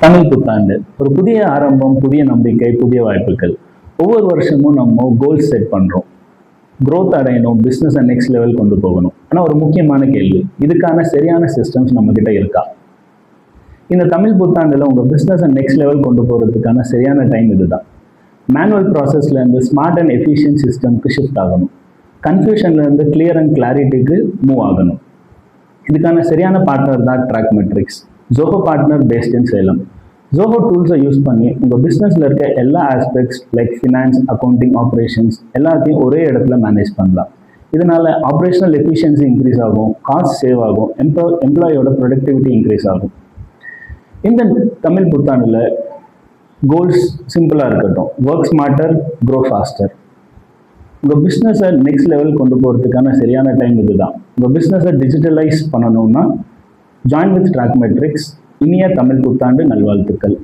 தமிழ் புத்தாண்டு ஒரு புதிய ஆரம்பம், புதிய நம்பிக்கை, புதிய வாய்ப்புகள். ஒவ்வொரு வருஷமும் நம்ம கோல்ஸ் செட் பண்றோம். growth அடையணும், பிசினஸ் நெக்ஸ்ட் லெவல் கொண்டு போகணும். ஆனா ஒரு முக்கியமான கேள்வி, இதுக்கான சரியான சிஸ்டம்ஸ் நம்ம கிட்ட இருக்கா? இந்த தமிழ் புத்தாண்டுல உங்க பிசினஸ் நெக்ஸ்ட் லெவல் கொண்டு போறதுக்கான சரியான டைம் இதுதான். மேனுவல் ப்ராசஸ்ல இருந்து ஸ்மார்ட் அண்ட் எஃபிஷியன்ட் சிஸ்டம்க்கு ஷிஃப்ட் ஆகணும். கன்ஃபியூஷன்ல இருந்து கிளியர் அண்ட் கிளாரிட்டிக்கு மூவ் ஆகணும். இதுக்கான சரியான பார்ட்னர் தான் Track Metrics. Zoho partner based in Salem. Zoho டூல்ஸை யூஸ் பண்ணி உங்கள் பிஸ்னஸில் இருக்க எல்லா aspects like finance, accounting, operations எல்லாத்தையும் ஒரே இடத்துல மேனேஜ் பண்ணலாம். இதனால ஆப்ரேஷனல் எஃபிஷியன்சி இன்க்ரீஸ் ஆகும், காஸ்ட் சேவ் ஆகும், எம்ப்ளாயோட ப்ரொடக்டிவிட்டி இன்க்ரீஸ் ஆகும். இந்த தமிழ் புத்தாண்டில் கோல்ஸ் சிம்பிளாக இருக்கட்டும். Work smarter, grow faster. உங்கள் பிஸ்னஸை நெக்ஸ்ட் லெவல் கொண்டு போகிறதுக்கான சரியான டைம் இதுதான். உங்கள் பிஸ்னஸை டிஜிட்டலைஸ் பண்ணணும்னா ஜாயின் வித் ட்ராக் மெட்ரிக்ஸ். இனிய தமிழ் புத்தாண்டு நல்வாழ்த்துக்கள்.